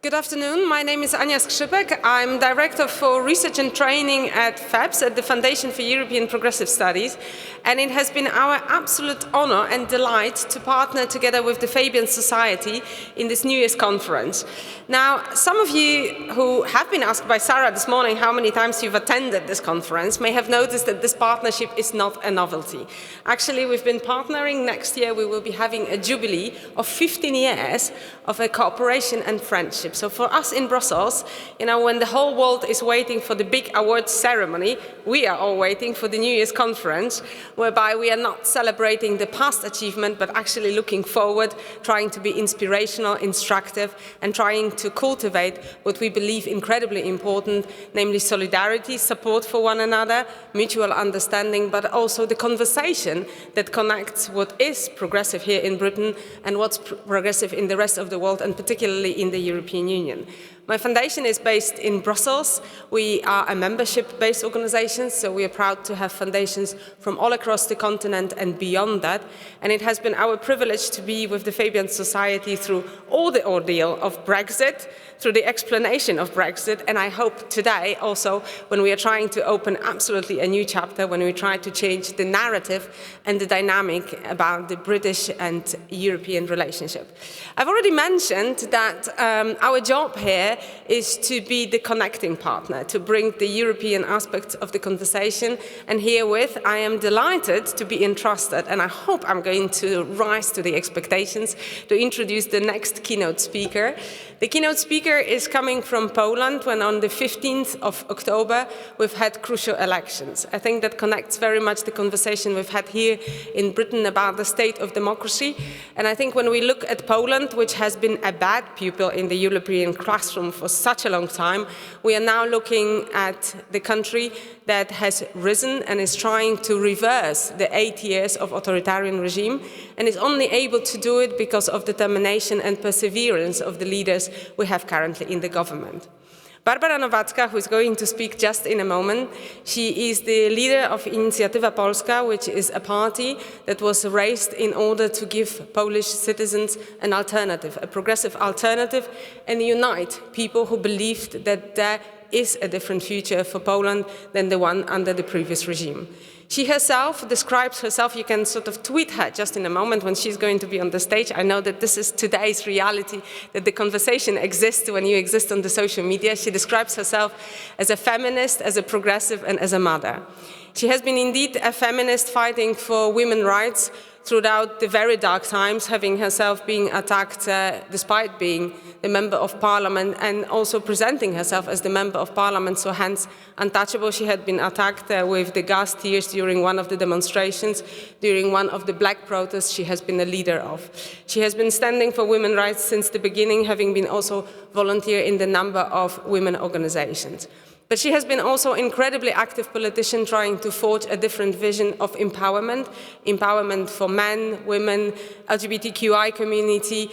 Good afternoon. My name is Ania Skrzypek. I'm Director for Research and Training at FEPS, at the Foundation for European Progressive Studies. And it has been our absolute honor and delight to partner together with the Fabian Society in this New Year's conference. Now, some of you who have been asked by Sarah this morning how many times you've attended this conference may have noticed that this partnership is not a novelty. Actually, we've been partnering. Next year, we will be having a jubilee of 15 years of a cooperation and friendship. So for us in Brussels, when the whole world is waiting for the big awards ceremony, we are all waiting for the New Year's conference, whereby we are not celebrating the past achievement, but actually looking forward, trying to be inspirational, instructive, and trying to cultivate what we believe incredibly important, namely solidarity, support for one another, mutual understanding, but also the conversation that connects what is progressive here in Britain and what's progressive in the rest of the world, and particularly in the European Union. My foundation is based in Brussels. We are a membership-based organization, so we are proud to have foundations from all across the continent and beyond that. And it has been our privilege to be with the Fabian Society through all the ordeal of Brexit, through the explanation of Brexit, and I hope today also when we are trying to open absolutely a new chapter, when we try to change the narrative and the dynamic about the British and European relationship. I've already mentioned that our job here is to be the connecting partner, to bring the European aspects of the conversation, and herewith I am delighted to be entrusted, and I hope I'm going to rise to the expectations, to introduce the next keynote speaker. The keynote speaker is coming from Poland, when on the 15th of October we've had crucial elections. I think that connects very much the conversation we've had here in Britain about the state of democracy. And I think when we look at Poland, which has been a bad pupil in the European classroom for such a long time, we are now looking at the country that has risen and is trying to reverse the 8 years of authoritarian regime, and is only able to do it because of determination and perseverance of the leaders we have currently in the government. Barbara Nowacka, who is going to speak just in a moment, she is the leader of Inicjatywa Polska, which is a party that was raised in order to give Polish citizens an alternative, a progressive alternative, and unite people who believed that there is a different future for Poland than the one under the previous regime. She herself describes herself, you can sort of tweet her just in a moment when she's going to be on the stage. I know that this is today's reality, that the conversation exists when you exist on the social media. She describes herself as a feminist, as a progressive, and as a mother. She has been indeed a feminist fighting for women's rights throughout the very dark times, having herself being attacked despite being the member of parliament, and also presenting herself as the member of parliament, so hence untouchable. She had been attacked with the gas tears during one of the demonstrations, during one of the black protests she has been a leader of. She has been standing for women's rights since the beginning, having been also volunteer in the number of women organizations. But she has been also an incredibly active politician, trying to forge a different vision of empowerment, empowerment for men, women, LGBTQI community,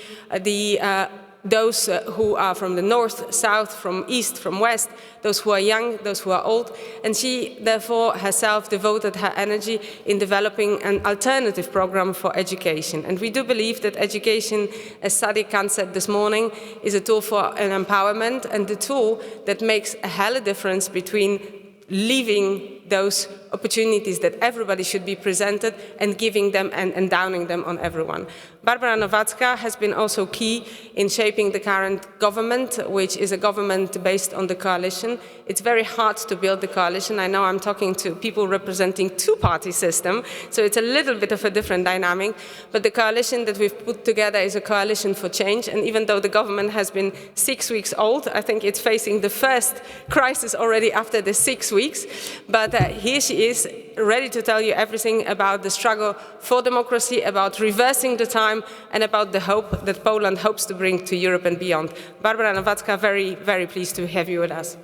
those who are from the north, south, from east, from west, those who are young, those who are old. And she, therefore, herself devoted her energy in developing an alternative program for education. And we do believe that education, as Sadiq Khan said this morning, is a tool for an empowerment, and the tool that makes a hell of a difference between leaving those opportunities that everybody should be presented and giving them and endowing them on everyone. Barbara Nowacka has been also key in shaping the current government, which is a government based on the coalition. It's very hard to build the coalition. I know I'm talking to people representing two-party system, so it's a little bit of a different dynamic, but the coalition that we've put together is a coalition for change, and even though the government has been 6 weeks old, I think it's facing the first crisis already after the 6 weeks, but here she is, ready to tell you everything about the struggle for democracy, about reversing the time, and about the hope that Poland hopes to bring to Europe and beyond. Barbara Nowacka, very, very pleased to have you with us.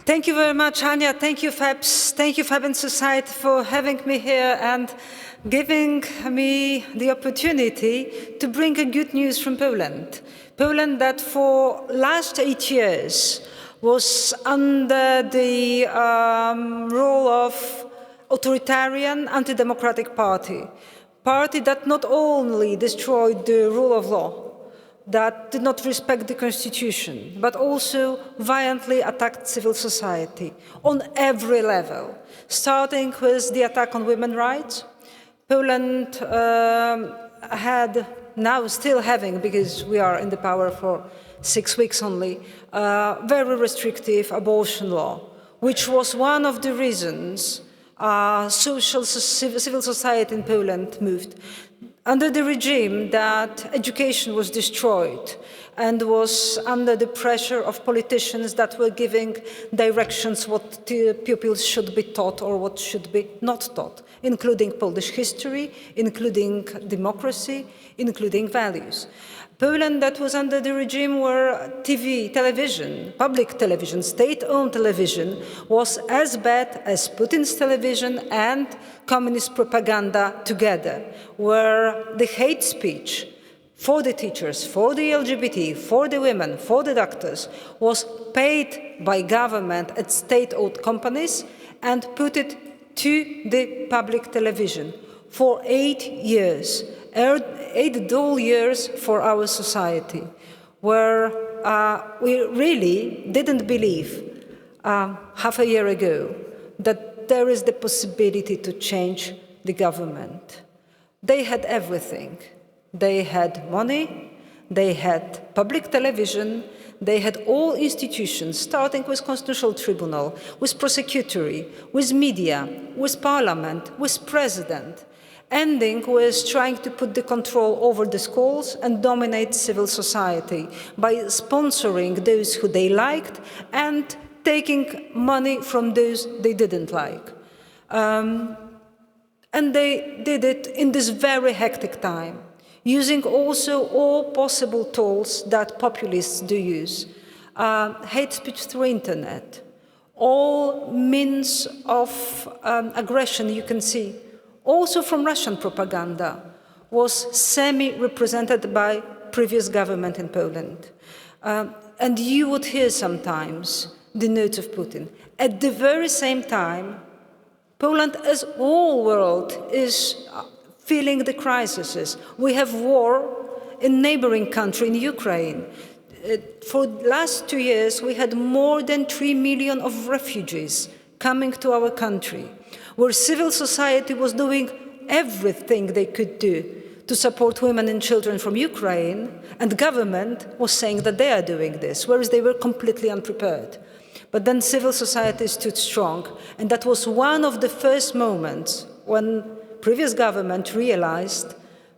Thank you very much, Ania. Thank you, FEPS. Thank you, Fabian Society, for having me here and giving me the opportunity to bring a good news from Poland. Poland that for last 8 years was under the rule of authoritarian, anti-democratic party that not only destroyed the rule of law, that did not respect the constitution, but also violently attacked civil society on every level, starting with the attack on women's rights. Poland had, now still having, because we are in the power for 6 weeks only, very restrictive abortion law, which was one of the reasons civil society in Poland moved. Under the regime, that education was destroyed and was under the pressure of politicians that were giving directions what the pupils should be taught or what should be not taught, including Polish history, including democracy, including values. Poland, that was under the regime where television, public television, state-owned television, was as bad as Putin's television and communist propaganda together, where the hate speech for the teachers, for the LGBT, for the women, for the doctors, was paid by government at state-owned companies and put it to the public television for 8 years. 8 dull years for our society, where we really didn't believe half a year ago that there is the possibility to change the government. They had everything. They had money, they had public television, they had all institutions, starting with Constitutional Tribunal, with prosecutory, with media, with parliament, with president, ending with trying to put the control over the schools and dominate civil society by sponsoring those who they liked and taking money from those they didn't like. And they did it in this very hectic time, using also all possible tools that populists do use. Hate speech through internet, all means of aggression you can see, also from Russian propaganda, was semi-represented by previous government in Poland. And you would hear sometimes the notes of Putin. At the very same time, Poland, as all world, is feeling the crises. We have war in neighboring country, in Ukraine. For the last 2 years, we had more than 3 million of refugees coming to our country, where civil society was doing everything they could do to support women and children from Ukraine, and the government was saying that they are doing this, whereas they were completely unprepared. But then civil society stood strong, and that was one of the first moments when previous government realized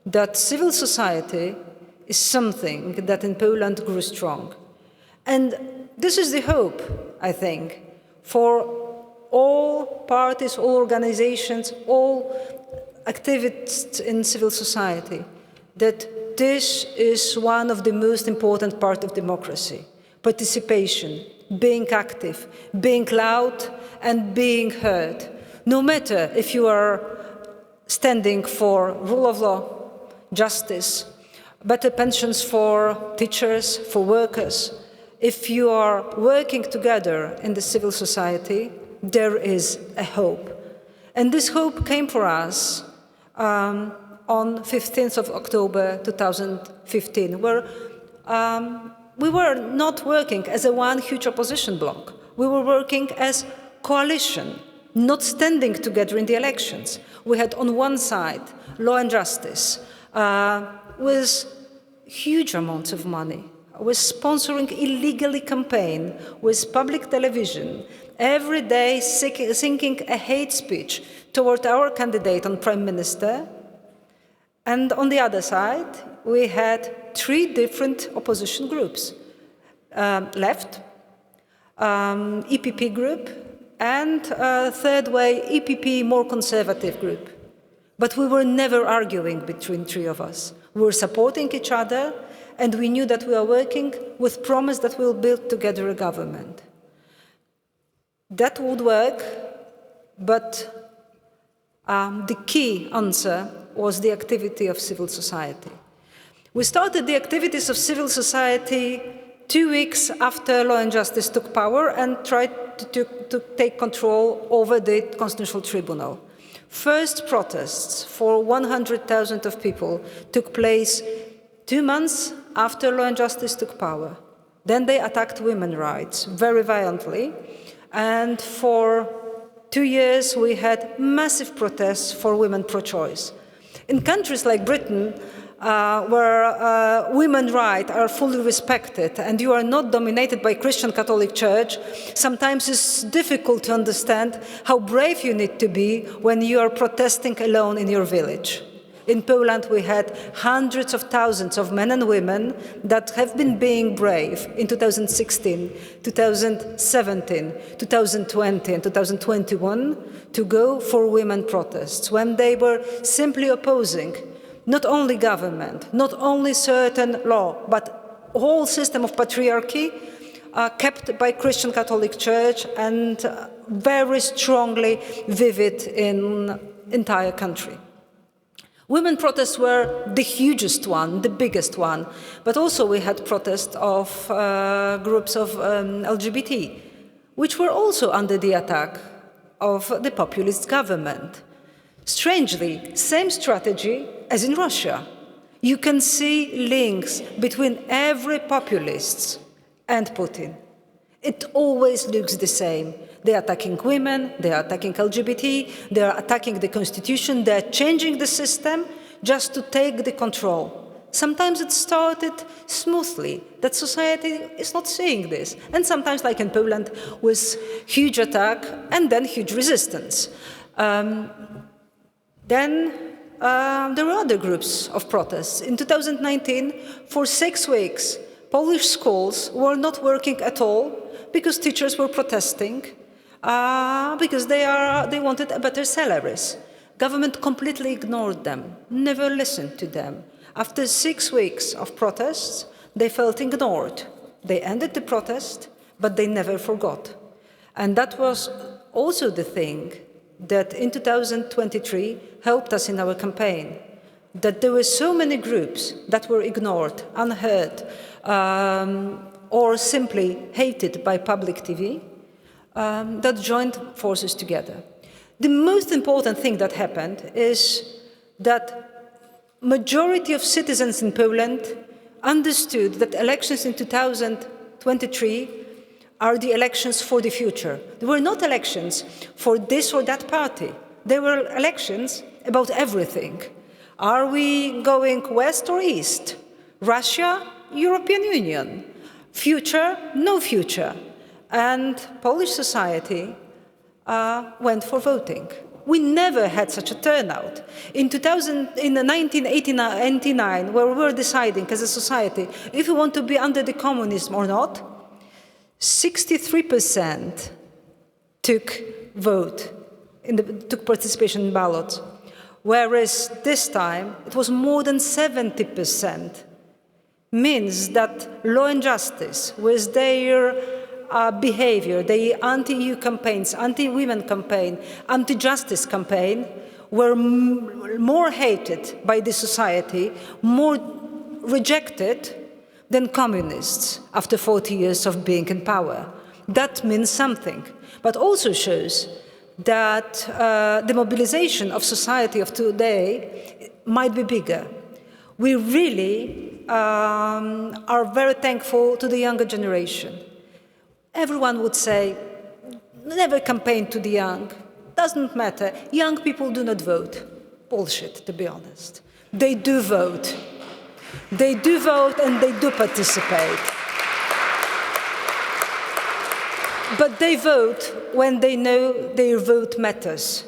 that civil society is something that in Poland grew strong. And this is the hope, I think, for all parties, all organizations, all activists in civil society, that this is one of the most important parts of democracy: participation, being active, being loud, and being heard. No matter if you are standing for rule of law, justice, better pensions for teachers, for workers, if you are working together in the civil society, there is a hope. And this hope came for us on 15th of October 2015, where we were not working as a one huge opposition bloc. We were working as coalition, not standing together in the elections. We had on one side law and justice with huge amounts of money, with sponsoring illegally campaign, with public television, every day singing a hate speech toward our candidate on prime minister. And on the other side, we had 3 different opposition groups, left, EPP group, and third way, EPP more conservative group. But we were never arguing between 3 of us. We were supporting each other, and we knew that we are working with promise that we'll build together a government. That would work, but the key answer was the activity of civil society. We started the activities of civil society 2 weeks after Law and Justice took power and tried to take control over the Constitutional Tribunal. First protests for 100,000 of people took place 2 months after Law and Justice took power. Then they attacked women's rights very violently, and for 2 years we had massive protests for women pro-choice. In countries like Britain, where women's rights are fully respected and you are not dominated by Christian Catholic Church, sometimes it's difficult to understand how brave you need to be when you are protesting alone in your village. In Poland, we had hundreds of thousands of men and women that have been being brave in 2016, 2017, 2020, and 2021 to go for women protests when they were simply opposing not only government, not only certain law, but whole system of patriarchy kept by Christian Catholic Church and very strongly vivid in entire country. Women protests were the hugest one, the biggest one, but also we had protests of groups of LGBT, which were also under the attack of the populist government. Strangely, same strategy as in Russia. You can see links between every populist and Putin. It always looks the same. They are attacking women, they are attacking LGBT, they are attacking the constitution, they are changing the system just to take the control. Sometimes it started smoothly, that society is not seeing this. And sometimes, like in Poland, with huge attack and then huge resistance. Then there were other groups of protests. In 2019, for 6 weeks, Polish schools were not working at all because teachers were protesting, because they wanted better salaries. Government completely ignored them, never listened to them. After 6 weeks of protests, they felt ignored. They ended the protest, but they never forgot. And that was also the thing that in 2023 helped us in our campaign, that there were so many groups that were ignored, unheard, or simply hated by public TV, that joined forces together. The most important thing that happened is that majority of citizens in Poland understood that elections in 2023 are the elections for the future. They were not elections for this or that party. They were elections about everything. Are we going west or east? Russia, European Union. Future, no future. And Polish society went for voting. We never had such a turnout. In 1989, where we were deciding as a society if we want to be under the communism or not, 63% took participation in ballots, whereas this time it was more than 70%. Means that Law and Justice, with their behavior, the anti-EU campaigns, anti-women campaign, anti-justice campaign, were more hated by the society, more rejected than communists after 40 years of being in power. That means something, but also shows that the mobilization of society of today might be bigger. We really are very thankful to the younger generation. Everyone would say, never campaign to the young. Doesn't matter. Young people do not vote. Bullshit, to be honest. They do vote. They do vote and they do participate. But they vote when they know their vote matters.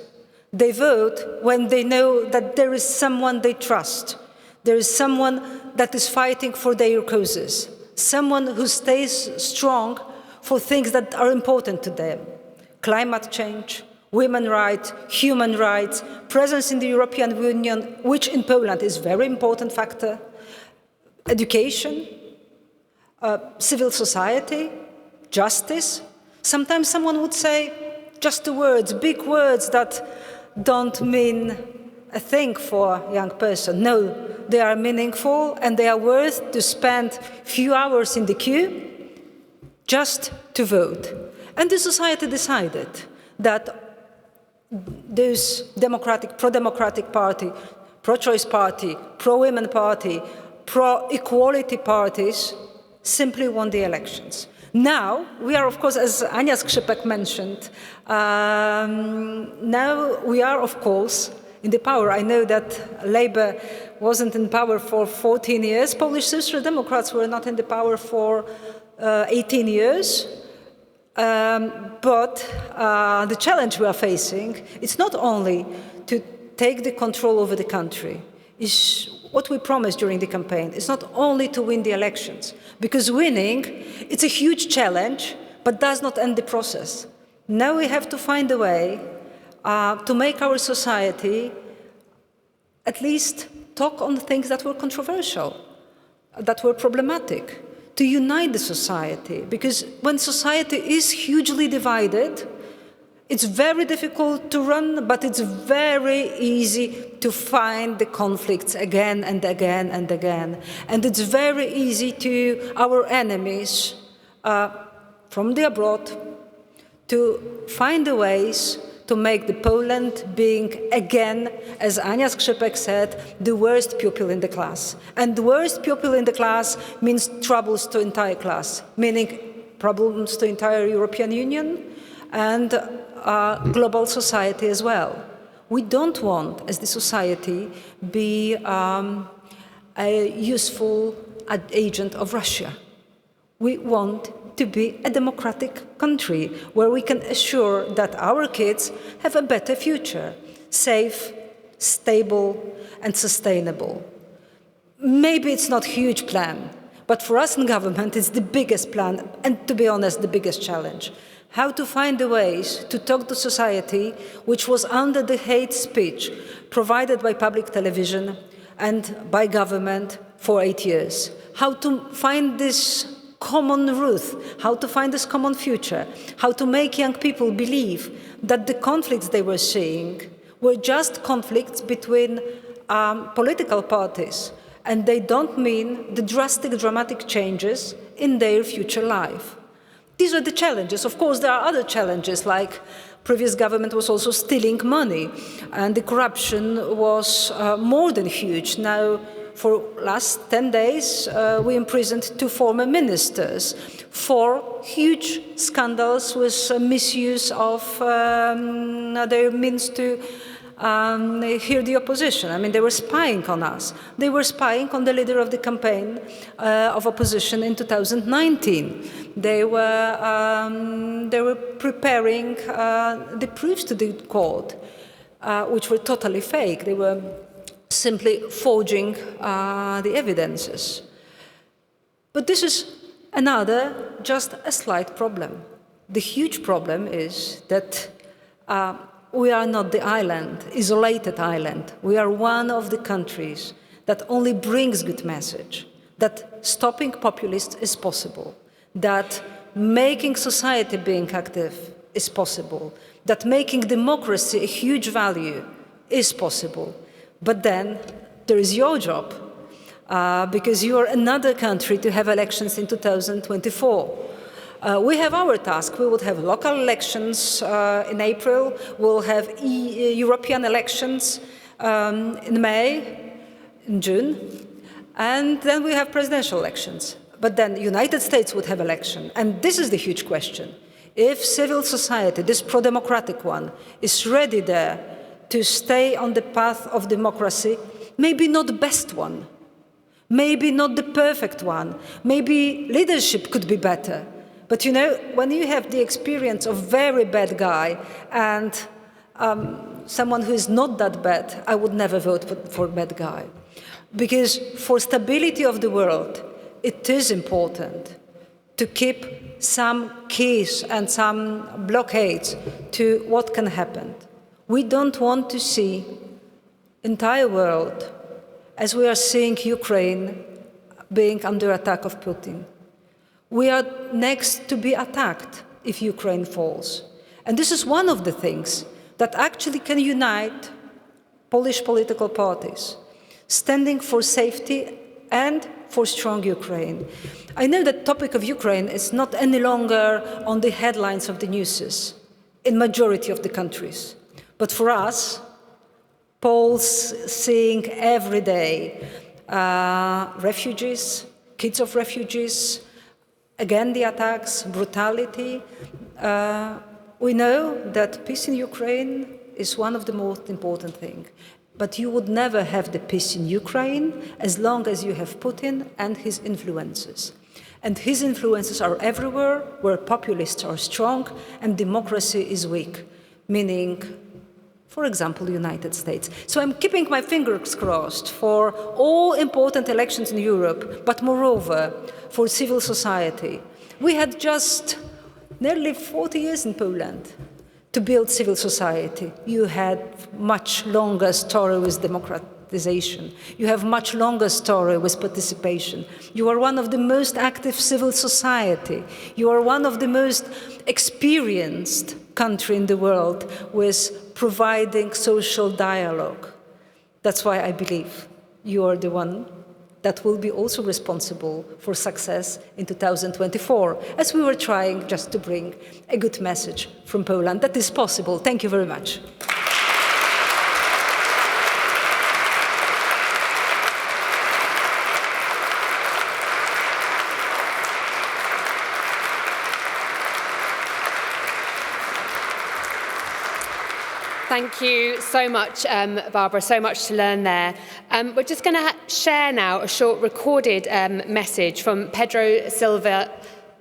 They vote when they know that there is someone they trust. There is someone that is fighting for their causes. Someone who stays strong for things that are important to them. Climate change, women's rights, human rights, presence in the European Union, which in Poland is a very important factor, education, civil society, justice. Sometimes someone would say just the words, big words that don't mean a thing for a young person. No, they are meaningful and they are worth to spend a few hours in the queue just to vote. And the society decided that those pro-democratic party, pro-choice party, pro-women party, pro-equality parties simply won the elections. Now, we are, of course, as Ania Skrzypek mentioned, now we are, of course, in the power. I know that Labour wasn't in power for 14 years. Polish Social Democrats were not in the power for 18 years. But the challenge we are facing is not only to take the control over the country, is what we promised during the campaign. It's not only to win the elections, because winning, it's a huge challenge, but does not end the process. Now we have to find a way to make our society at least talk on things that were controversial, that were problematic, to unite the society. Because when society is hugely divided, it's very difficult to run, but it's very easy to find the conflicts again and again and again. And it's very easy to our enemies from the abroad to find the ways to make the Poland being, again, as Ania Skrzypek said, the worst pupil in the class. And the worst pupil in the class means troubles to entire class, meaning problems to entire European Union and global society as well. We don't want, as the society, be a useful agent of Russia. We want to be a democratic country where we can assure that our kids have a better future, safe, stable, and sustainable. Maybe it's not a huge plan, but for us in government, it's the biggest plan, and to be honest, the biggest challenge. How to find the ways to talk to society which was under the hate speech provided by public television and by government for 8 years. How to find this common root, how to find this common future, how to make young people believe that the conflicts they were seeing were just conflicts between political parties, and they don't mean the dramatic changes in their future life. These are the challenges. Of course, there are other challenges, like previous government was also stealing money, and the corruption was more than huge. Now, for last 10 days, we imprisoned 2 former ministers for huge scandals with misuse of their means to hear the opposition. I mean, they were spying on us. They were spying on the leader of the campaign of opposition in 2019. They were preparing the proofs to the court, which were totally fake. They were simply forging the evidences. But this is another, just a slight problem. The huge problem is that we are not the island, isolated island. We are one of the countries that only brings good message, that stopping populists is possible, that making society being active is possible, that making democracy a huge value is possible. But then there is your job, because you are another country to have elections in 2024. We have our task. We would have local elections in April. We'll have European elections in May, in June. And then we have presidential elections. But then the United States would have election. And this is the huge question. If civil society, this pro-democratic one, is ready there to stay on the path of democracy, maybe not the best one, maybe not the perfect one, maybe leadership could be better. But you know, when you have the experience of very bad guy and someone who is not that bad, I would never vote for bad guy. Because for stability of the world, it is important to keep some keys and some blockades to what can happen. We don't want to see entire world as we are seeing Ukraine being under attack of Putin. We are next to be attacked if Ukraine falls. And this is one of the things that actually can unite Polish political parties, standing for safety and for strong Ukraine. I know that the topic of Ukraine is not any longer on the headlines of the news in majority of the countries. But for us, Poles seeing every day refugees, kids of refugees, again the attacks, brutality, we know that peace in Ukraine is one of the most important things. But you would never have the peace in Ukraine as long as you have Putin and his influences. And his influences are everywhere where populists are strong and democracy is weak, meaning, for example, the United States. So I'm keeping my fingers crossed for all important elections in Europe, but moreover, for civil society. We had just nearly 40 years in Poland to build civil society. You had much longer story with democratization. You have much longer story with participation. You are one of the most active civil society. You are one of the most experienced country in the world with providing social dialogue. That's why I believe you are the one that will be also responsible for success in 2024, as we were trying just to bring a good message from Poland. That is possible. Thank you very much. Thank you so much, Barbara, so much to learn there. We're just going to share now a short recorded message from Pedro Silva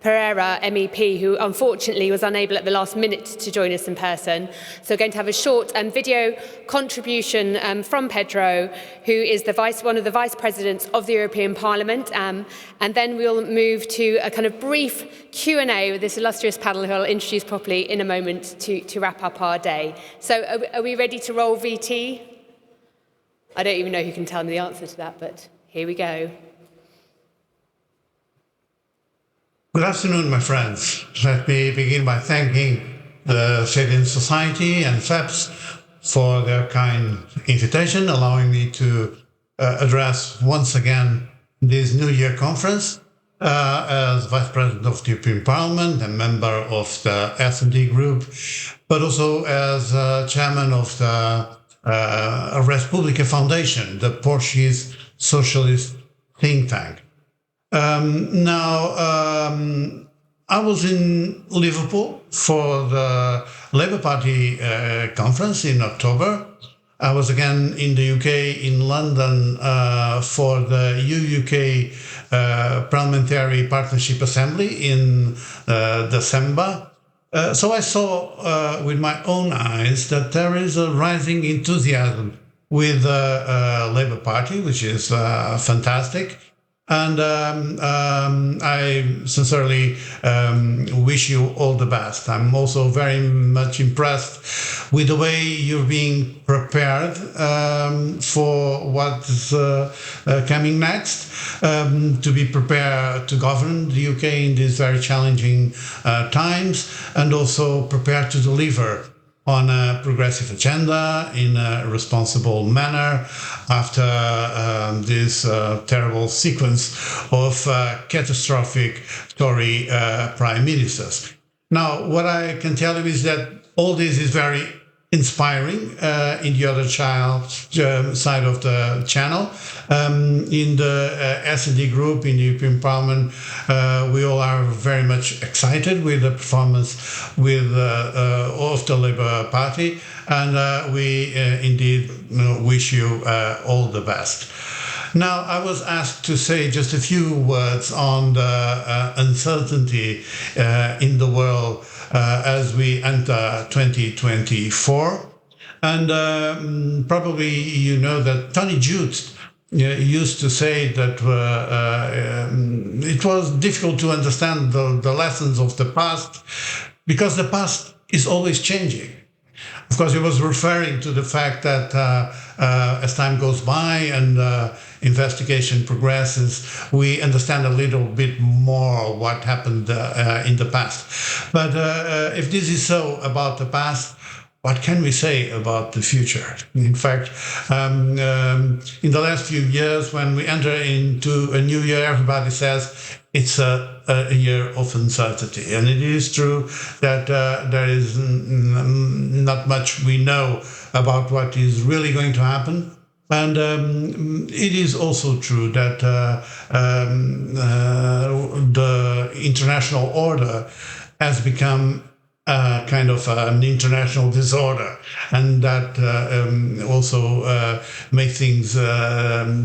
Pereira, MEP, who unfortunately was unable at the last minute to join us in person. So we're going to have a short video contribution from Pedro, who is one of the vice presidents of the European Parliament. And then we'll move to a kind of brief Q&A with this illustrious panel who I'll introduce properly in a moment to wrap up our day. So are we ready to roll VT? I don't even know who can tell me the answer to that, but here we go. Good afternoon, my friends. Let me begin by thanking the Civil Society and FEPS for their kind invitation, allowing me to address once again this New Year conference as Vice President of the European Parliament and member of the S&D Group, but also as Chairman of the Res Publica Foundation, the Portuguese socialist think tank. I was in Liverpool for the Labour Party conference in October. I was again in the UK, in London, for the EU-UK Parliamentary Partnership Assembly in December. So I saw with my own eyes that there is a rising enthusiasm with the Labour Party, which is fantastic. And I sincerely wish you all the best. I'm also very much impressed with the way you're being prepared for what's coming next, to be prepared to govern the UK in these very challenging times, and also prepared to deliver on a progressive agenda in a responsible manner after this terrible sequence of catastrophic Tory prime ministers. Now, what I can tell you is that all this is very inspiring in the other side of the channel. In the S&D Group, in the European Parliament, we all are very much excited with the performance of the Labour Party, and we indeed wish you all the best. Now, I was asked to say just a few words on the uncertainty in the world as we enter 2024. And probably you know that Tony Judt used to say that it was difficult to understand the lessons of the past because the past is always changing. Of course, he was referring to the fact that as time goes by and investigation progresses, we understand a little bit more what happened in the past. But if this is so about the past, what can we say about the future? In fact, in the last few years, when we enter into a new year, everybody says it's a year of uncertainty. And it is true that there is not much we know about what is really going to happen. And it is also true that the international order has become kind of an international disorder, and that also makes things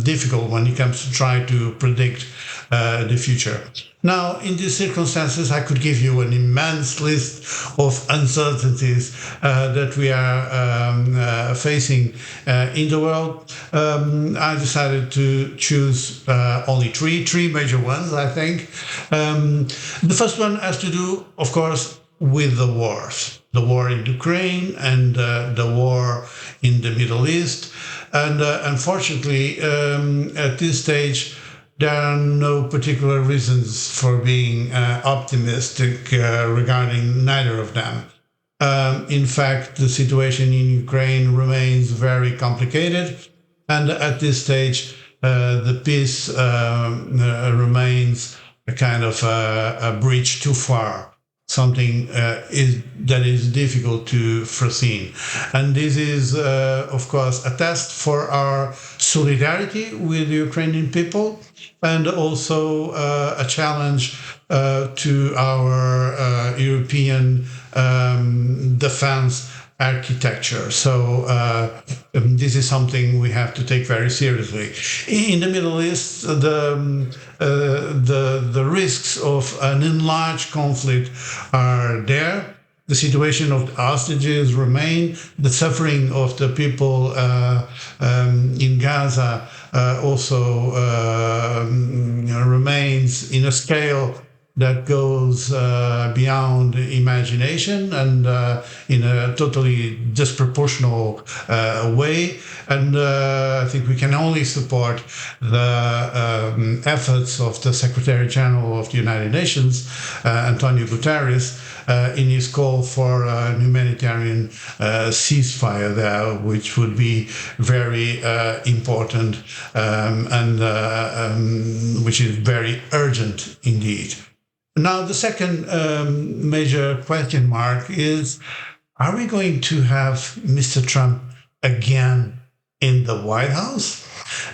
difficult when it comes to try to predict the future. Now, in these circumstances, I could give you an immense list of uncertainties that we are facing in the world. I decided to choose only three major ones, I think. The first one has to do, of course, with the wars. The war in Ukraine and the war in the Middle East. And unfortunately, at this stage, there are no particular reasons for being optimistic regarding neither of them. In fact, the situation in Ukraine remains very complicated, and at this stage, the peace remains a kind of a bridge too far. Something that is difficult to foresee. And this is, of course, a test for our solidarity with the Ukrainian people, and also a challenge to our European defense architecture. So this is something we have to take very seriously. In the Middle East, the risks of an enlarged conflict are there. The situation of the hostages remain. The suffering of the people in Gaza also remains in a scale that goes beyond imagination and in a totally disproportional way. And I think we can only support the efforts of the Secretary General of the United Nations, Antonio Guterres, in his call for a humanitarian ceasefire there, which would be very important and which is very urgent indeed. Now, the second major question mark is, are we going to have Mr. Trump again in the White House?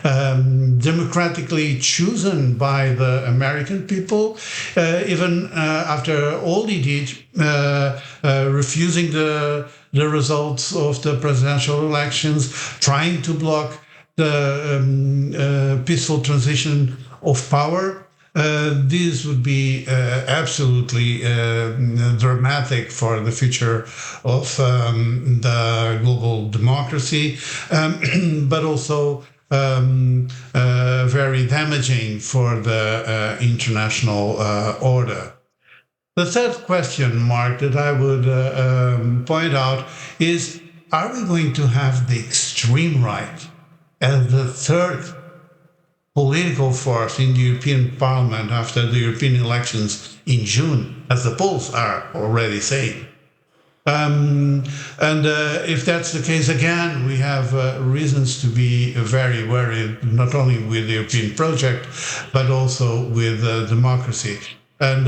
Democratically chosen by the American people, even after all he did, refusing the results of the presidential elections, trying to block the peaceful transition of power. This would be absolutely dramatic for the future of the global democracy, but also very damaging for the international order. The third question mark that I would point out is, are we going to have the extreme right as the third political force in the European Parliament after the European elections in June, as the polls are already saying? If that's the case again, we have reasons to be very worried, not only with the European project, but also with democracy. And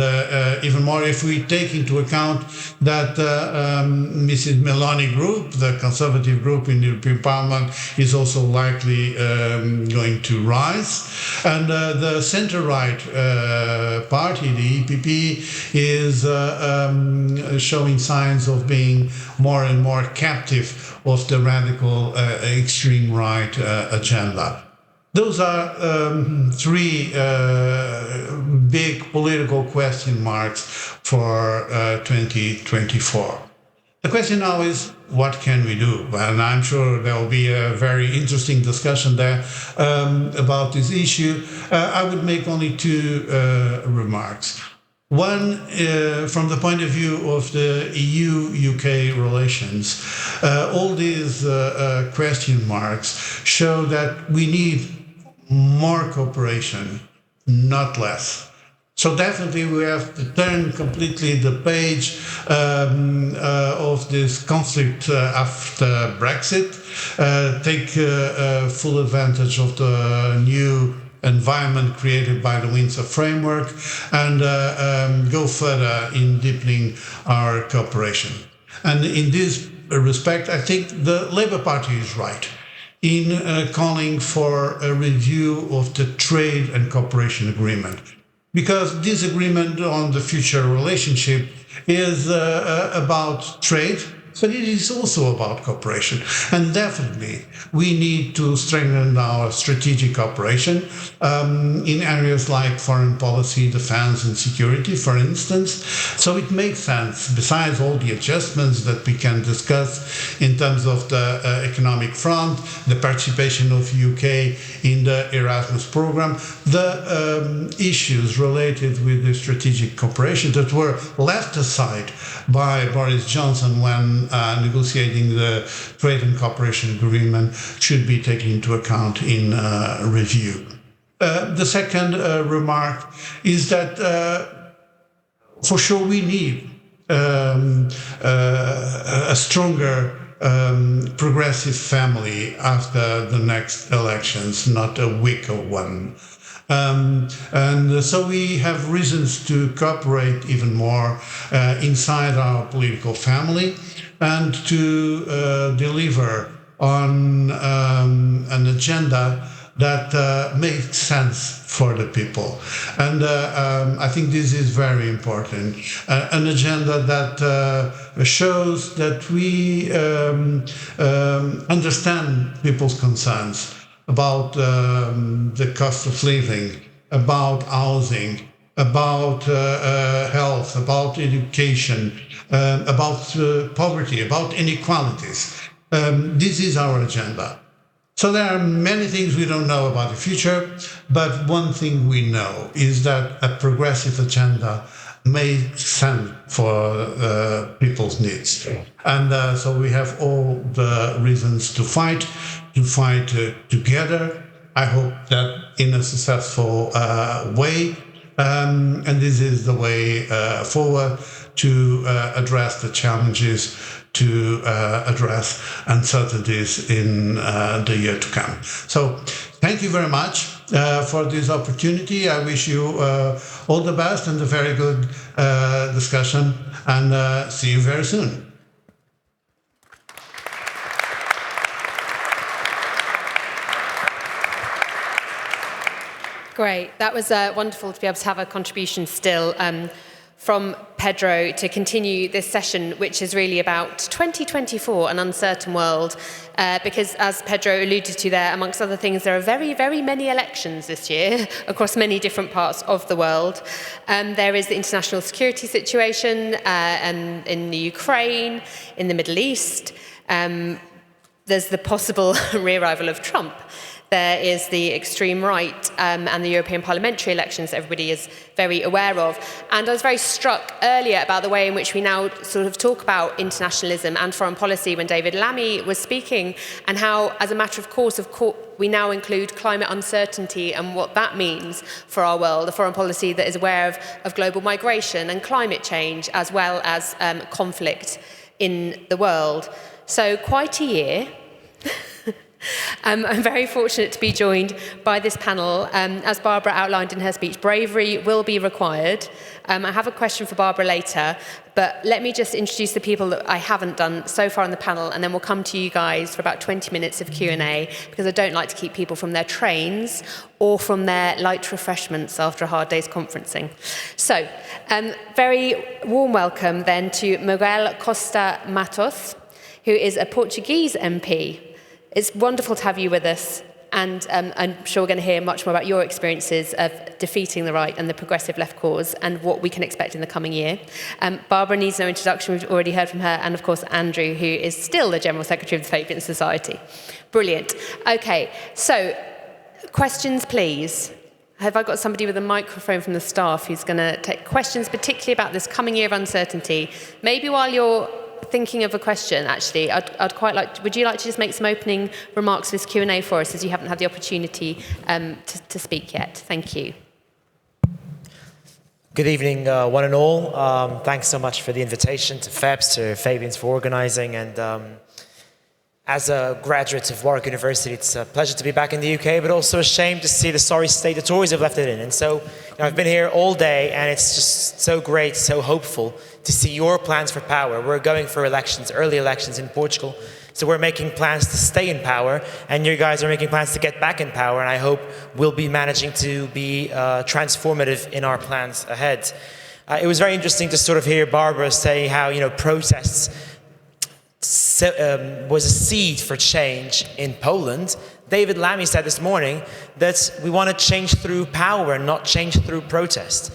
even more if we take into account that Mrs. Meloni group, the conservative group in the European Parliament, is also likely going to rise. And the center-right party, the EPP, is showing signs of being more and more captive of the radical extreme right agenda. Those are three big political question marks for 2024. The question now is, what can we do? And I'm sure there will be a very interesting discussion there about this issue. I would make only two remarks. One, from the point of view of the EU-UK relations, all these question marks show that we need more cooperation, not less. So definitely we have to turn completely the page of this conflict after Brexit, take full advantage of the new environment created by the Windsor Framework, and go further in deepening our cooperation. And in this respect, I think the Labour Party is right in calling for a review of the trade and cooperation agreement, because this agreement on the future relationship is about trade, but it is also about cooperation. And definitely, we need to strengthen our strategic cooperation in areas like foreign policy, defense, and security, for instance. So it makes sense, besides all the adjustments that we can discuss in terms of the economic front, the participation of UK in the Erasmus program, the issues related with the strategic cooperation that were left aside by Boris Johnson when negotiating the trade and cooperation agreement should be taken into account in review. The second remark is that for sure we need a stronger progressive family after the next elections, not a weaker one. And so we have reasons to cooperate even more inside our political family and to deliver on an agenda that makes sense for the people. And I think this is very important. An agenda that shows that we understand people's concerns about the cost of living, about housing, about health, about education, about poverty, about inequalities. This is our agenda. So there are many things we don't know about the future, but one thing we know is that a progressive agenda makes sense for people's needs. And so we have all the reasons to fight together. I hope that in a successful way. And this is the way forward to address the challenges, to address uncertainties in the year to come. So thank you very much for this opportunity. I wish you all the best and a very good discussion, and see you very soon. Great. That was wonderful to be able to have a contribution still from Pedro to continue this session, which is really about 2024, an uncertain world, because as Pedro alluded to there, amongst other things, there are very, very many elections this year across many different parts of the world. There is the international security situation and in the Ukraine, in the Middle East. There's the possible re-arrival of Trump. There is the extreme right and the European parliamentary elections that everybody is very aware of. And I was very struck earlier about the way in which we now sort of talk about internationalism and foreign policy when David Lammy was speaking, and how, as a matter of course, we now include climate uncertainty and what that means for our world, a foreign policy that is aware of global migration and climate change, as well as conflict in the world. So quite a year. I'm very fortunate to be joined by this panel. As Barbara outlined in her speech, bravery will be required. I have a question for Barbara later, but let me just introduce the people that I haven't done so far on the panel, and then we'll come to you guys for about 20 minutes of Q&A, because I don't like to keep people from their trains or from their light refreshments after a hard day's conferencing. So, very warm welcome then to Miguel Costa Matos, who is a Portuguese MP. It's wonderful to have you with us, and I'm sure we're going to hear much more about your experiences of defeating the right and the progressive left cause and what we can expect in the coming year. Barbara needs no introduction, we've already heard from her, and of course Andrew, who is still the General Secretary of the Fabian Society. Brilliant. Okay, so questions please. Have I got somebody with a microphone from the staff who's going to take questions, particularly about this coming year of uncertainty? Maybe while you're thinking of a question, actually, I'd quite like, would you like to just make some opening remarks for this Q&A for us, as you haven't had the opportunity to speak yet? Thank you. Good evening, one and all. Thanks so much for the invitation, to FEPS, to Fabians for organizing. And as a graduate of Warwick University, it's a pleasure to be back in the UK, but also a shame to see the sorry state the Tories have left it in. And so I've been here all day, and it's just so great, so hopeful to see your plans for power. We're going for elections, early elections in Portugal. So we're making plans to stay in power, and you guys are making plans to get back in power, and I hope we'll be managing to be transformative in our plans ahead. It was very interesting to sort of hear Barbara say how, protests was a seed for change in Poland. David Lammy said this morning that we want to change through power, not change through protest.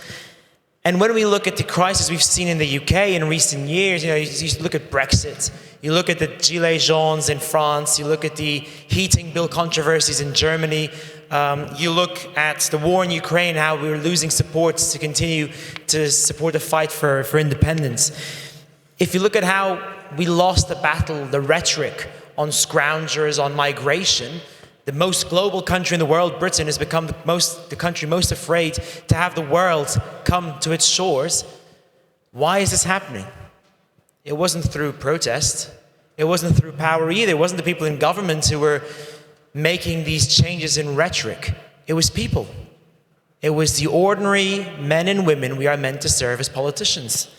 And when we look at the crisis we've seen in the UK in recent years, you look at Brexit, you look at the Gilets jaunes in France, you look at the heating bill controversies in Germany, you look at the war in Ukraine, how we're losing support to continue to support the fight for independence. If you look at how we lost the battle, the rhetoric on scroungers, on migration, the most global country in the world, Britain, has become the country most afraid to have the world come to its shores. Why is this happening? It wasn't through protest. It wasn't through power either. It wasn't the people in government who were making these changes in rhetoric. It was people. It was the ordinary men and women we are meant to serve as politicians,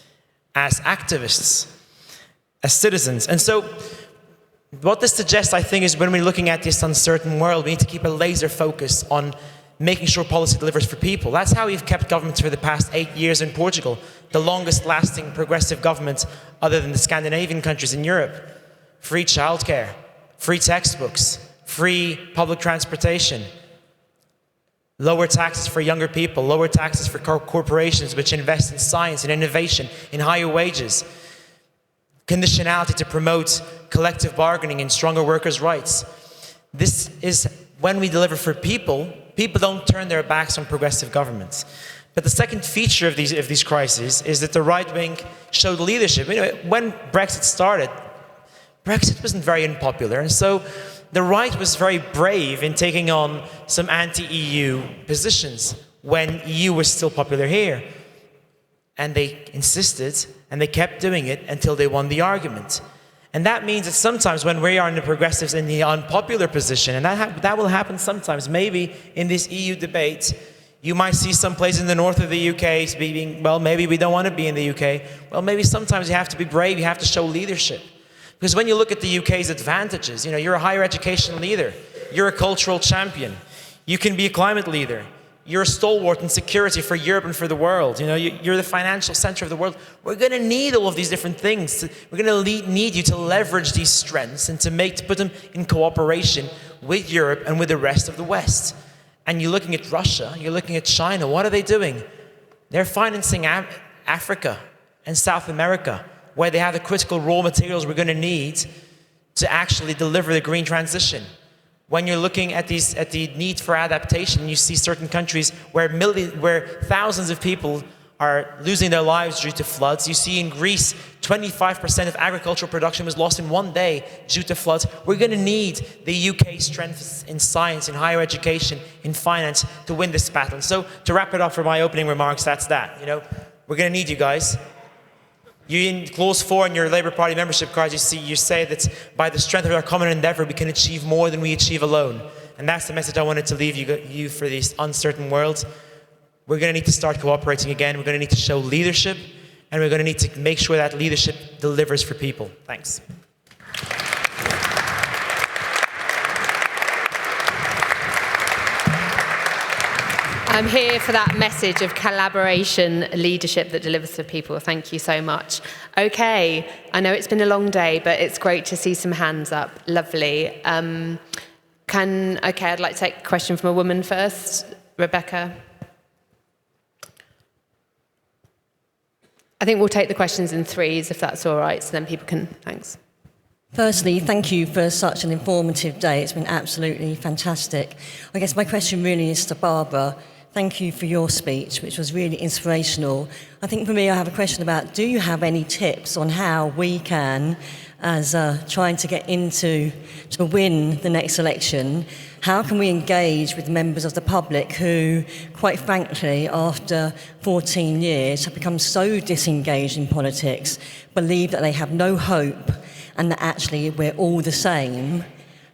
as activists, as citizens. And so what this suggests, I think, is when we're looking at this uncertain world, we need to keep a laser focus on making sure policy delivers for people. That's how we've kept governments for the past 8 years in Portugal, the longest lasting progressive government other than the Scandinavian countries in Europe. Free childcare, free textbooks, free public transportation, lower taxes for younger people, lower taxes for corporations which invest in science and innovation, in higher wages, conditionality to promote collective bargaining and stronger workers' rights. This is when we deliver for people, people don't turn their backs on progressive governments. But the second feature of these crises is that the right wing showed leadership. When Brexit started, Brexit wasn't very unpopular, and so the right was very brave in taking on some anti-EU positions when EU was still popular here. And they insisted, and they kept doing it until they won the argument. And that means that sometimes when we are in the progressives in the unpopular position, and that will happen sometimes, maybe in this EU debate, you might see some place in the north of the UK being, well, maybe we don't want to be in the UK. Well, maybe sometimes you have to be brave, you have to show leadership. Because when you look at the UK's advantages, you're a higher education leader, you're a cultural champion, you can be a climate leader, you're a stalwart in security for Europe and for the world. You're the financial center of the world. We're going to need all of these different things. We're going to need you to leverage these strengths and to put them in cooperation with Europe and with the rest of the West. And you're looking at Russia, you're looking at China. What are they doing? They're financing Africa and South America, where they have the critical raw materials we're going to need to actually deliver the green transition. When you're looking at the need for adaptation, you see certain countries where thousands of people are losing their lives due to floods. You see in Greece, 25% of agricultural production was lost in one day due to floods. We're going to need the UK's strengths in science, in higher education, in finance to win this battle. And so to wrap it up for my opening remarks, that's that. We're going to need you guys. You in clause 4 in your Labour Party membership card, you say that by the strength of our common endeavour, we can achieve more than we achieve alone. And that's the message I wanted to leave you for this uncertain world. We're going to need to start cooperating again. We're going to need to show leadership, and we're going to need to make sure that leadership delivers for people. Thanks. I'm here for that message of collaboration, leadership that delivers for people. Thank you so much. Okay, I know it's been a long day, but it's great to see some hands up. Lovely. I'd like to take a question from a woman first. Rebecca. I think we'll take the questions in threes, if that's all right, so then people can, thanks. Firstly, thank you for such an informative day. It's been absolutely fantastic. I guess my question really is to Barbara. thank you for your speech, which was really inspirational. I think for me, I have a question about, do you have any tips on how we can, as trying to get to win the next election, how can we engage with members of the public who, quite frankly, after 14 years have become so disengaged in politics, believe that they have no hope and that actually we're all the same?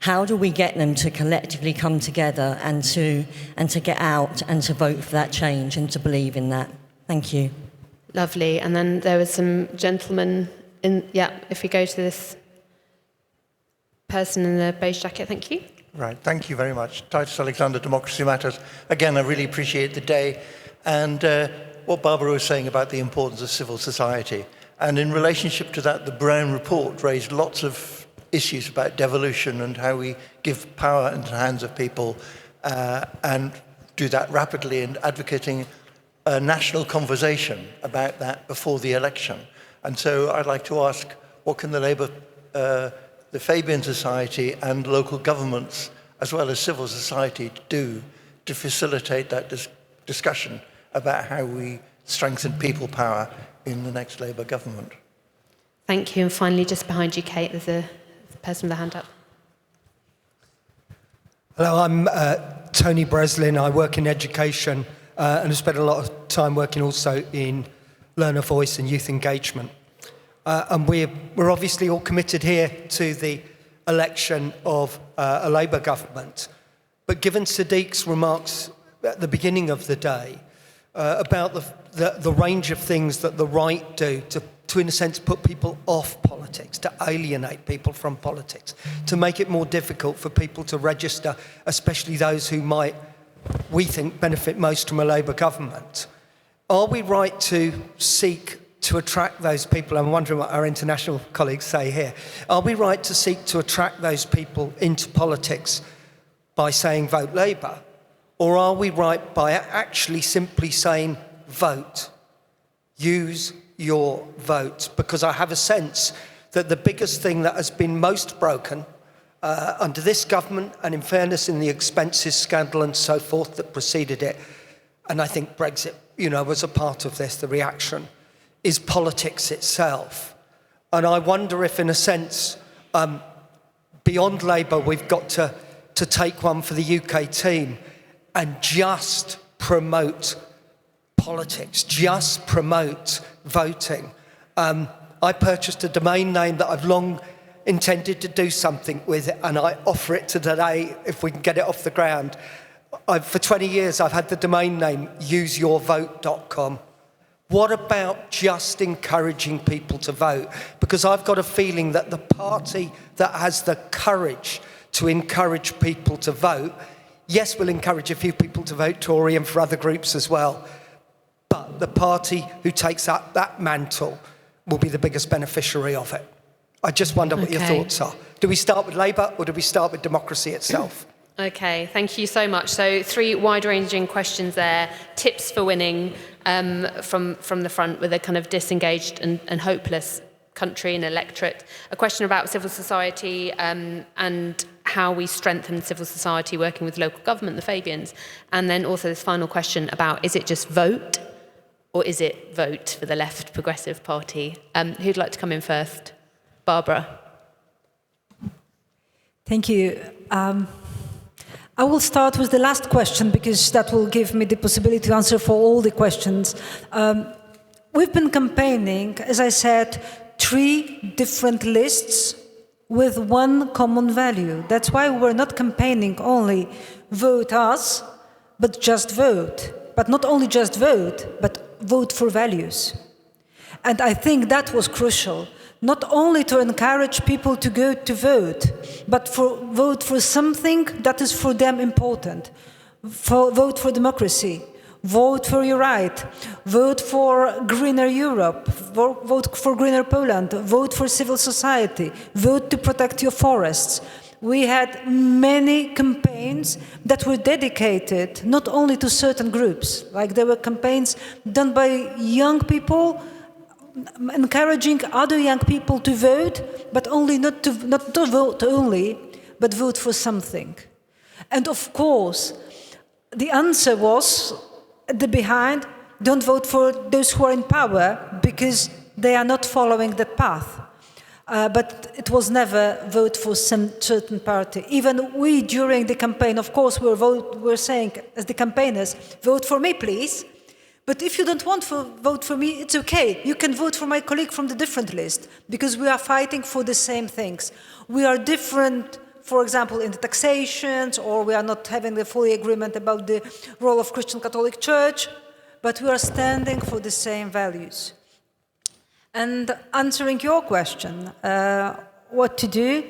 How do we get them to collectively come together and to get out and to vote for that change and to believe in that? Thank you. Lovely. And then there was some gentlemen in, if we go to this person in the beige jacket, thank you. Right, thank you very much. Titus Alexander, Democracy Matters. Again, I really appreciate the day and what Barbara was saying about the importance of civil society. And in relationship to that, the Brown report raised lots of issues about devolution and how we give power into the hands of people and do that rapidly, and advocating a national conversation about that before the election. And so I'd like to ask, what can the Labour, the Fabian Society and local governments, as well as civil society, do to facilitate that discussion about how we strengthen people power in the next Labour government? Thank you. And finally, just behind you, Kate, there's a person with a hand up. Hello, I'm Tony Breslin. I work in education and have spent a lot of time working also in learner voice and youth engagement. And we're obviously all committed here to the election of a Labour government. But given Sadiq's remarks at the beginning of the day about the range of things that the right do to, in a sense, put people off politics, to alienate people from politics, to make it more difficult for people to register, especially those who might, we think, benefit most from a Labour government. Are we right to seek to attract those people? I'm wondering what our international colleagues say here. Are we right to seek to attract those people into politics by saying vote Labour? Or are we right by actually simply saying vote? Use your vote. Because I have a sense that the biggest thing that has been most broken under this government, and in fairness in the expenses scandal and so forth that preceded it, and I think Brexit, was a part of this, the reaction, is politics itself. And I wonder if, in a sense, beyond Labour, we've got to take one for the UK team and just promote politics, just promote voting. I purchased a domain name that I've long intended to do something with, and I offer it today if we can get it off the ground. For 20 years, I've had the domain name useyourvote.com. What about just encouraging people to vote? Because I've got a feeling that the party that has the courage to encourage people to vote, yes, we'll encourage a few people to vote Tory and for other groups as well, but the party who takes up that mantle will be the biggest beneficiary of it. I just wonder what your thoughts are. Do we start with Labour or do we start with democracy itself? Okay, thank you so much. So 3 wide-ranging questions there. Tips for winning from the front with a kind of disengaged and hopeless country and electorate. A question about civil society and how we strengthen civil society working with local government, the Fabians. And then also this final question about, is it just vote or is it vote for the Left Progressive Party? Who'd like to come in first? Barbara. Thank you. I will start with the last question because that will give me the possibility to answer for all the questions. We've been campaigning, as I said, 3 different lists with one common value. That's why we're not campaigning only vote us, but just vote. But not only just vote, but vote for values. And I think that was crucial. Not only to encourage people to go to vote, but vote for something that is for them important. Vote for democracy, vote for your right, vote for greener Europe, vote for greener Poland, vote for civil society, vote to protect your forests. We had many campaigns that were dedicated not only to certain groups, like there were campaigns done by young people encouraging other young people to vote, but not to vote only, but vote for something. And of course, the answer was, at the behind, don't vote for those who are in power because they are not following that path. But it was never vote for some certain party. Even we, during the campaign, of course, we're saying, as the campaigners, vote for me, please. But if you don't want to vote for me, it's okay. You can vote for my colleague from the different list, because we are fighting for the same things. We are different, for example, in the taxations, or we are not having the fully agreement about the role of Christian Catholic Church, but we are standing for the same values. And answering your question, what to do,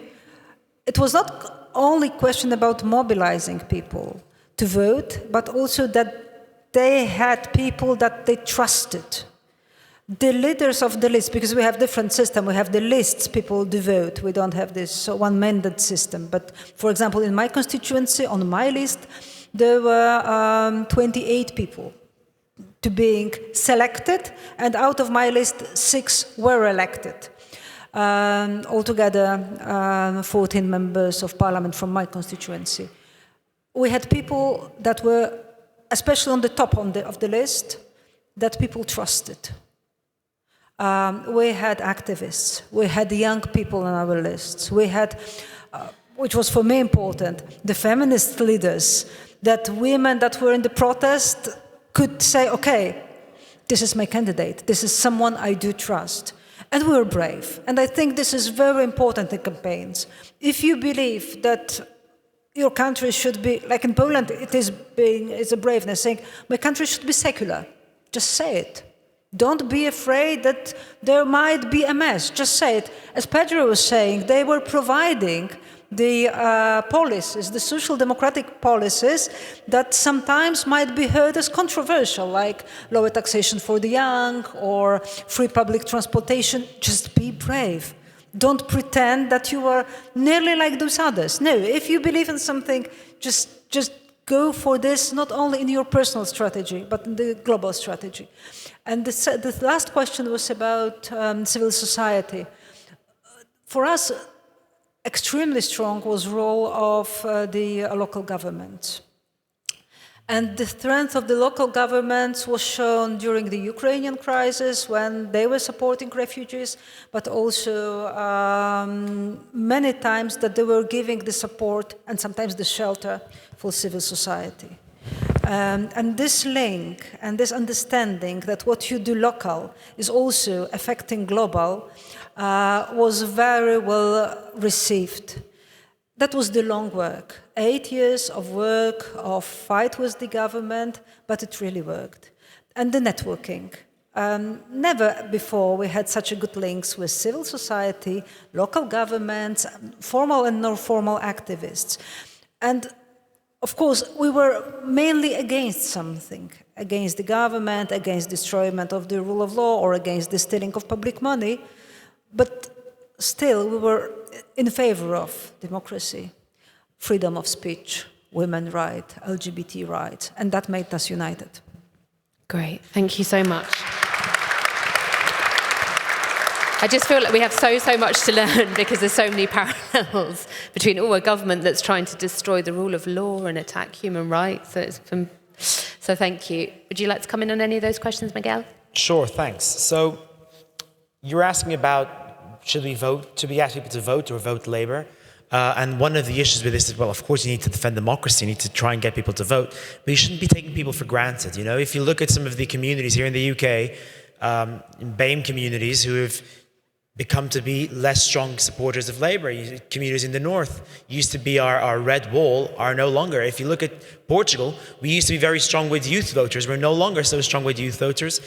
it was not only a question about mobilizing people to vote, but also that they had people that they trusted. The leaders of the list, because we have different system, we have the lists people do vote, we don't have this one-mandate system. But for example, in my constituency, on my list, there were 28 people to being selected, and out of my list, 6 were elected. Altogether, 14 members of parliament from my constituency. We had people that were, especially on the top of the list, that people trusted. We had activists, we had young people on our lists, we had, which was for me important, the feminist leaders, that women that were in the protest could say, okay, this is my candidate, this is someone I do trust. And we were brave. And I think this is very important in campaigns. If you believe that your country should be, like in Poland, it's a braveness, saying, my country should be secular. Just say it. Don't be afraid that there might be a mess. Just say it. As Pedro was saying, they were providing the policies, the social democratic policies that sometimes might be heard as controversial, like lower taxation for the young or free public transportation. Just be brave. Don't pretend that you are nearly like those others. No, if you believe in something, just go for this, not only in your personal strategy, but in the global strategy. And the last question was about civil society. For us, extremely strong was the role of the local governments. And the strength of the local governments was shown during the Ukrainian crisis when they were supporting refugees, but also many times that they were giving the support and sometimes the shelter for civil society. And this link and this understanding that what you do local is also affecting global was very well received. That was the long work, 8 years of work, of fight with the government, but it really worked. And the networking. Never before we had such a good links with civil society, local governments, formal and non-formal activists. And of course, we were mainly against something, against the government, against destroyment of the rule of law, or against the stealing of public money. But still, we were in favor of democracy, freedom of speech, women's rights, LGBT rights, and that made us united. Great, thank you so much. I just feel like we have so much to learn because there's so many parallels between a government that's trying to destroy the rule of law and attack human rights. So thank you. Would you like to come in on any of those questions, Miguel? Sure, thanks. So you're asking about should we vote, to be asked people to vote or vote Labour? And one of the issues with this is, well, of course you need to defend democracy, you need to try and get people to vote, but you shouldn't be taking people for granted. You know, if you look at some of the communities here in the UK, in BAME communities who have become to be less strong supporters of Labour. Communities in the north used to be our red wall, are no longer. If you look at Portugal, we used to be very strong with youth voters. We're no longer so strong with youth voters.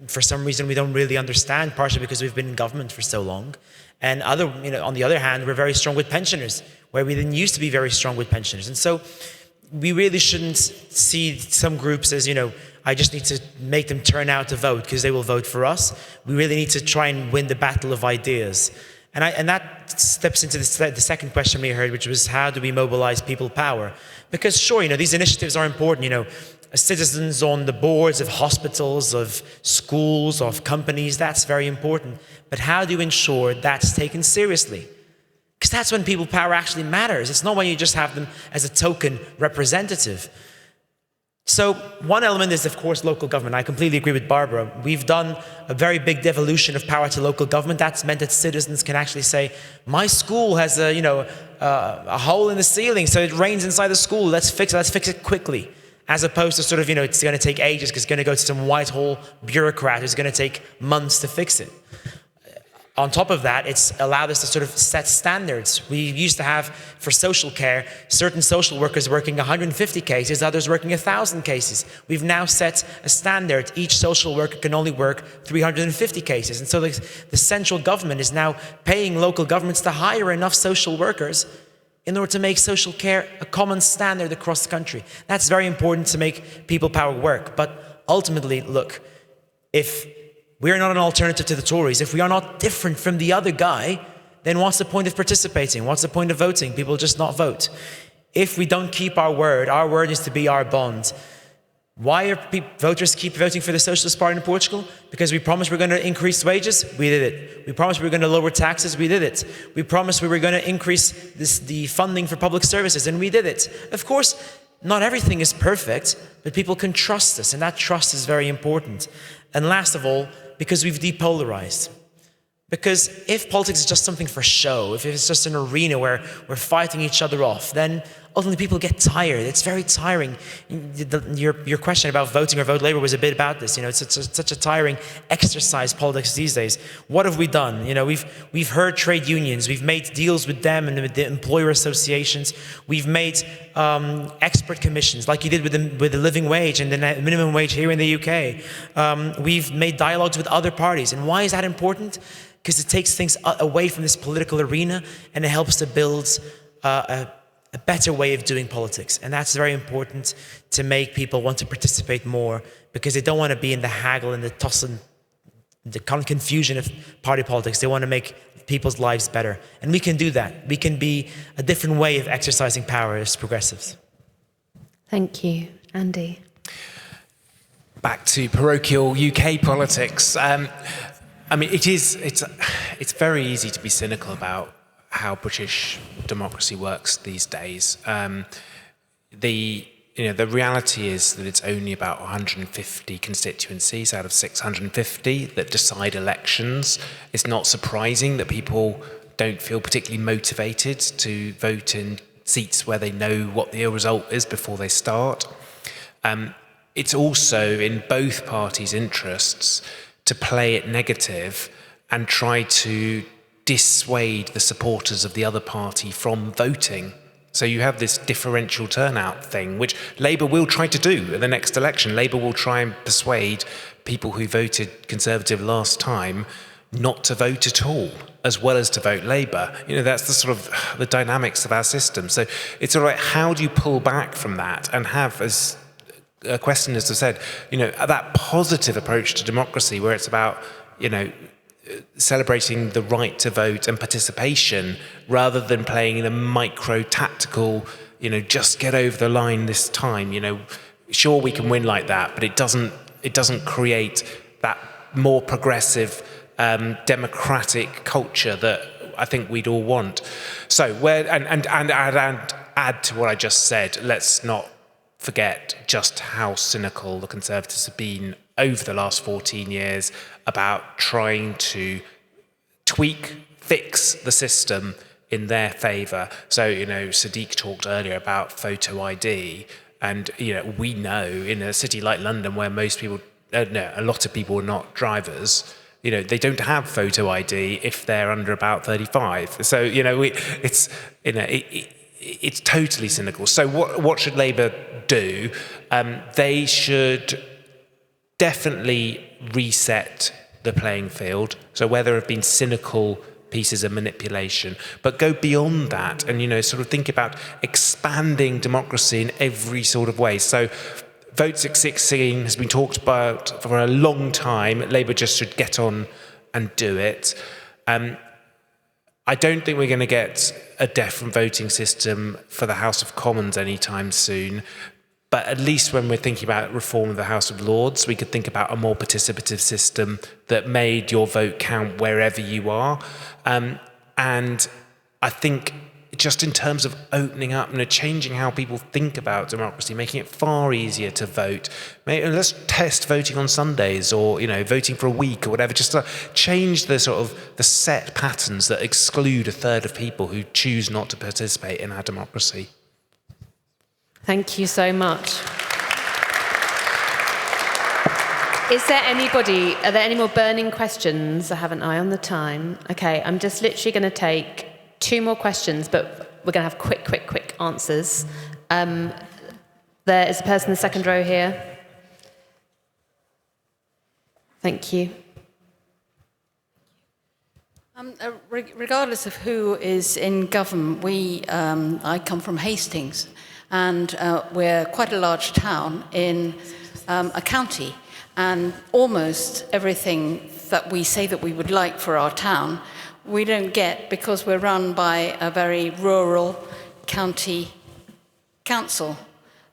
For some reason, we don't really understand, partially because we've been in government for so long. And on the other hand, we're very strong with pensioners, where we didn't used to be very strong with pensioners. And so we really shouldn't see some groups as, I just need to make them turn out to vote because they will vote for us. We really need to try and win the battle of ideas. And that steps into the second question we heard, which was how do we mobilize people power? Because sure, these initiatives are important. Citizens on the boards of hospitals, of schools, of companies, that's very important. But how do you ensure that's taken seriously? Because that's when people power actually matters. It's not when you just have them as a token representative. So one element is, of course, local government. I completely agree with Barbara. We've done a very big devolution of power to local government. That's meant that citizens can actually say, my school has a hole in the ceiling, so it rains inside the school. Let's fix it quickly. As opposed to sort of, it's going to take ages because it's going to go to some Whitehall bureaucrat who's going to take months to fix it. On top of that, it's allowed us to sort of set standards. We used to have, for social care, certain social workers working 150 cases, others working 1,000 cases. We've now set a standard. Each social worker can only work 350 cases. And so the central government is now paying local governments to hire enough social workers in order to make social care a common standard across the country. That's very important to make people power work. But ultimately, look, if we are not an alternative to the Tories, if we are not different from the other guy, then what's the point of participating? What's the point of voting? People just not vote. If we don't keep our word is to be our bond. Why are voters keep voting for the Socialist Party in Portugal? Because we promised we're going to increase wages, we did it. We promised we were going to lower taxes, we did it. We promised we were going to increase the funding for public services, and we did it. Of course, not everything is perfect, but people can trust us, and that trust is very important. And last of all, because we've depolarized. Because if politics is just something for show, if it's just an arena where we're fighting each other off, then ultimately people get tired. It's very tiring. Your question about voting or vote Labour was a bit about this. It's such a tiring exercise, politics these days. What have we done? We've heard trade unions. We've made deals with them and with the employer associations. We've made expert commissions, like you did with the living wage and the minimum wage here in the UK. We've made dialogues with other parties. And why is that important? Because it takes things away from this political arena and it helps to build a better way of doing politics. And that's very important to make people want to participate more, because they don't want to be in the haggle and the tussle, the confusion of party politics. They want to make people's lives better. And we can do that. We can be a different way of exercising power as progressives. Thank you. Andy. Back to parochial UK politics. It's very easy to be cynical about how British democracy works these days. The reality is that it's only about 150 constituencies out of 650 that decide elections. It's not surprising that people don't feel particularly motivated to vote in seats where they know what the result is before they start. It's also in both parties' interests to play it negative and try to dissuade the supporters of the other party from voting. So you have this differential turnout thing, which Labour will try to do at the next election. Labour will try and persuade people who voted Conservative last time not to vote at all, as well as to vote Labour. That's the sort of the dynamics of our system. So it's sort of like, how do you pull back from that and have, as questioners have said, that positive approach to democracy where it's about, celebrating the right to vote and participation rather than playing the micro tactical, just get over the line this time. Sure, we can win like that, but it doesn't create that more progressive, democratic culture that I think we'd all want. So and add to what I just said, let's not forget just how cynical the Conservatives have been over the last 14 years about trying to fix the system in their favour. So, Sadiq talked earlier about photo ID, and, we know in a city like London where a lot of people are not drivers, they don't have photo ID if they're under about 35. So, it's totally cynical. So what should Labour do? They should definitely reset the playing field. So where there have been cynical pieces of manipulation, but go beyond that and, sort of think about expanding democracy in every sort of way. So Vote 16 has been talked about for a long time. Labour just should get on and do it. I don't think we're going to get a different voting system for the House of Commons anytime soon, but at least when we're thinking about reform of the House of Lords, we could think about a more participative system that made your vote count wherever you are. And I think just in terms of opening up, changing how people think about democracy, making it far easier to vote. Let's test voting on Sundays, or voting for a week or whatever, just to change the sort of the set patterns that exclude a third of people who choose not to participate in our democracy. Thank you so much. Are there any more burning questions? I have an eye on the time. Okay, I'm just literally going to take 2 more questions, but we're going to have quick answers. There is a person in the second row here. Thank you. Regardless of who is in government, I come from Hastings, and we're quite a large town in a county. And almost everything that we say that we would like for our town, we don't get, because we're run by a very rural county council.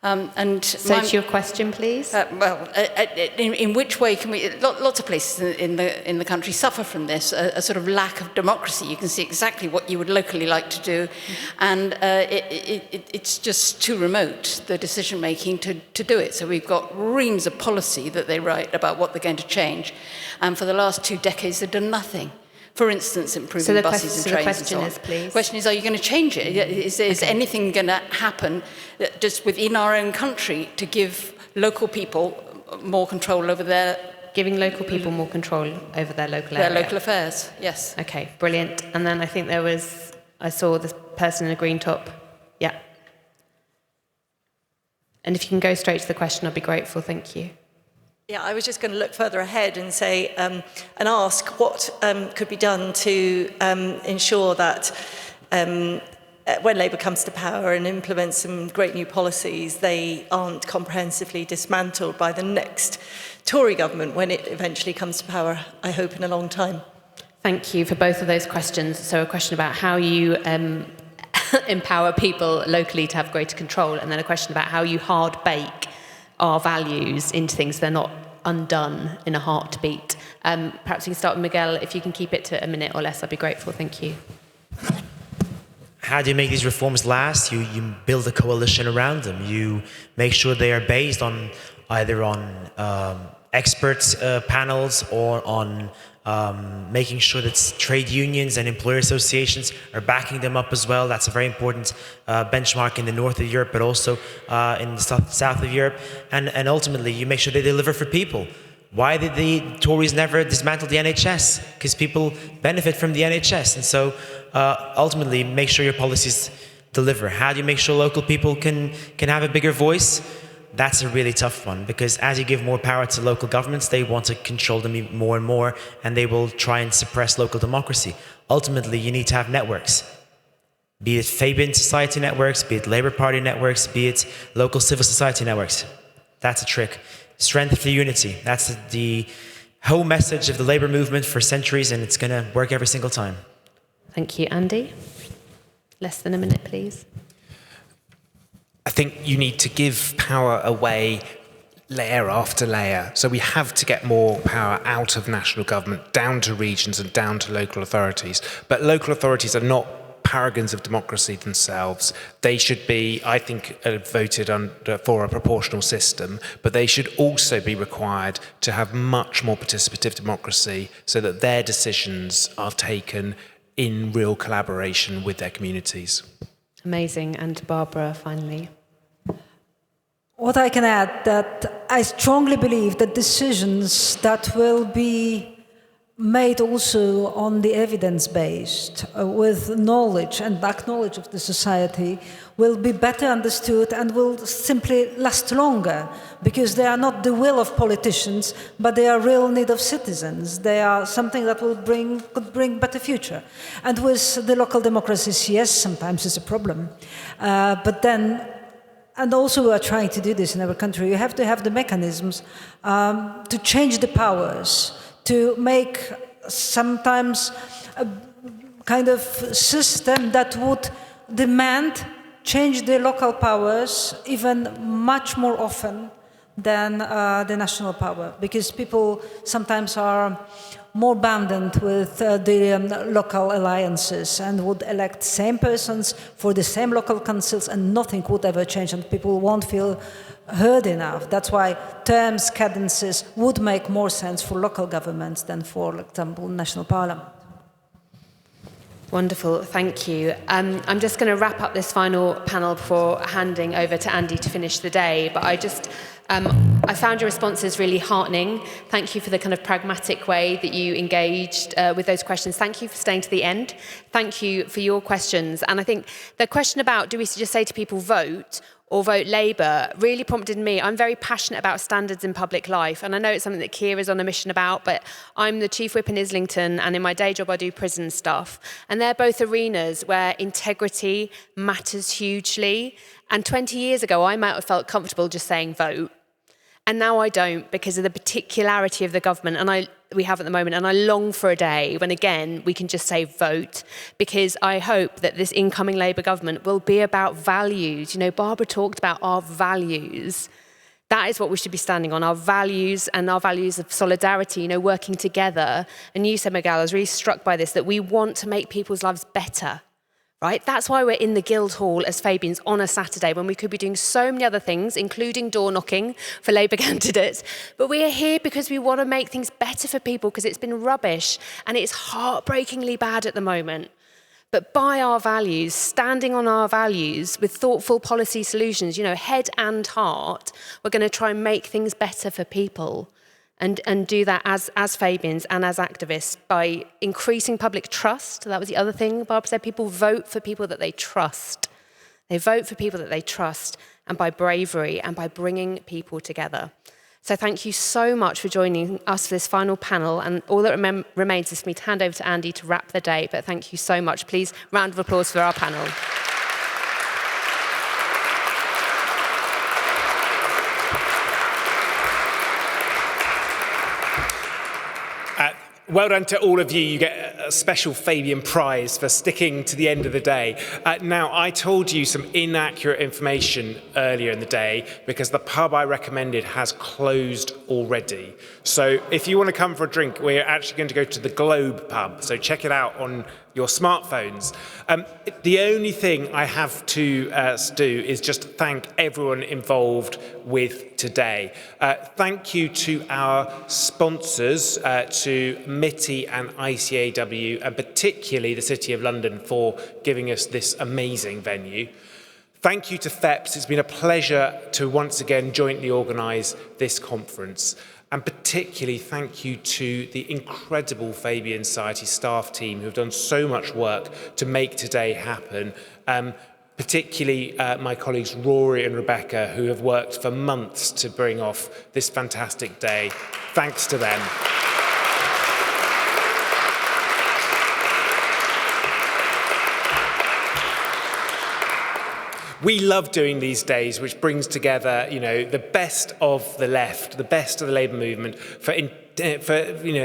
To your question, please. In which way can we? Lots of places in the country suffer from this, a sort of lack of democracy. You can see exactly what you would locally like to do, and it's just too remote, the decision making to do it. So we've got reams of policy that they write about what they're going to change, and for the last 2 decades they've done nothing. For instance, improving buses and trains and so on. The question is, are you going to change it? Is anything going to happen just within our own country to give local people more control over their... Giving local people more control over their local area? Their local affairs, yes. Okay, brilliant. And then I think I saw this person in a green top. Yeah. And if you can go straight to the question, I'd be grateful. Thank you. Yeah, I was just going to look further ahead and say, and ask what could be done to ensure that when Labour comes to power and implements some great new policies, they aren't comprehensively dismantled by the next Tory government when it eventually comes to power, I hope, in a long time. Thank you for both of those questions. So a question about how you empower people locally to have greater control, and then a question about how you hard bake our values into things they're not undone in a heartbeat. Perhaps you can start with Miguel. If you can keep it to a minute or less, I'd be grateful. Thank you. How do you make these reforms last? You build a coalition around them. You make sure they are based on either on expert panels or on making sure that trade unions and employer associations are backing them up as well. That's a very important benchmark in the north of Europe, but also in the south of Europe. And ultimately, you make sure they deliver for people. Why did the Tories never dismantle the NHS? Because people benefit from the NHS. And so ultimately, make sure your policies deliver. How do you make sure local people can have a bigger voice? That's a really tough one, because as you give more power to local governments, they want to control them more and more, and they will try and suppress local democracy. Ultimately, you need to have networks, be it Fabian Society networks, be it Labour Party networks, be it local civil society networks. That's a trick. Strength for unity. That's the whole message of the Labour movement for centuries, and it's going to work every single time. Thank you. Andy? Less than a minute, please. I think you need to give power away layer after layer. So we have to get more power out of national government, down to regions and down to local authorities. But local authorities are not paragons of democracy themselves. They should be, I think, voted for a proportional system, but they should also be required to have much more participative democracy so that their decisions are taken in real collaboration with their communities. Amazing. And Barbara, finally. What I can add, that I strongly believe that decisions that will be made also on the evidence-based, with knowledge and back knowledge of the society, will be better understood and will simply last longer, because they are not the will of politicians, but they are real need of citizens. They are something that could bring better future. And with the local democracies, yes, sometimes it's a problem, but then. And also we are trying to do this in our country. You have to have the mechanisms to change the powers, to make sometimes a kind of system that would demand change the local powers even much more often than the national power. Because people sometimes are more bounded with the local alliances and would elect same persons for the same local councils, and nothing would ever change and people won't feel heard enough. That's why terms, cadences would make more sense for local governments than for example, national parliament. Wonderful, thank you. I'm just going to wrap up this final panel before handing over to Andy to finish the day, but I found your responses really heartening. Thank you for the kind of pragmatic way that you engaged with those questions. Thank you for staying to the end. Thank you for your questions. And I think the question about do we just say to people vote or vote Labour really prompted me. I'm very passionate about standards in public life, and I know it's something that Keir is on a mission about, but I'm the Chief Whip in Islington, and in my day job I do prison stuff. And they're both arenas where integrity matters hugely. And 20 years ago, I might have felt comfortable just saying vote. And now I don't, because of the particularity of the government we have at the moment. And I long for a day when, again, we can just say vote, because I hope that this incoming Labour government will be about values. You know, Barbara talked about our values. That is what we should be standing on, our values and our values of solidarity, you know, working together. And you said, Miguel, I was really struck by this, that we want to make people's lives better. Right? That's why we're in the Guildhall as Fabians on a Saturday, when we could be doing so many other things, including door knocking for Labour candidates. But we are here because we want to make things better for people, because it's been rubbish and it's heartbreakingly bad at the moment. But by our values, standing on our values with thoughtful policy solutions, you know, head and heart, we're going to try and make things better for people. And do that as Fabians and as activists by increasing public trust. That was the other thing Barbara said. People vote for people that they trust. They vote for people that they trust, and by bravery and by bringing people together. So thank you so much for joining us for this final panel. And all that remains is for me to hand over to Andy to wrap the day. But thank you so much. Please, round of applause for our panel. Well done to all of you. You get a special Fabian prize for sticking to the end of the day. Now, I told you some inaccurate information earlier in the day because the pub I recommended has closed already. So if you want to come for a drink, we're actually going to go to the Globe pub. So check it out on your smartphones. The only thing I have to do is just thank everyone involved with today. Thank you to our sponsors, to MITI and ICAW, and particularly the City of London for giving us this amazing venue. Thank you to FEPS. It's been a pleasure to once again jointly organise this conference. And particularly thank you to the incredible Fabian Society staff team who have done so much work to make today happen. Particularly my colleagues Rory and Rebecca, who have worked for months to bring off this fantastic day. Thanks to them. We love doing these days, which brings together, you know, the best of the left, the best of the Labour movement for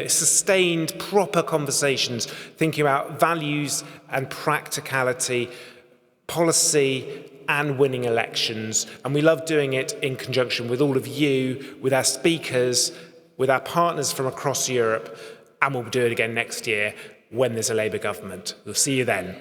sustained, proper conversations, thinking about values and practicality, policy and winning elections. And we love doing it in conjunction with all of you, with our speakers, with our partners from across Europe, and we'll do it again next year when there's a Labour government. We'll see you then.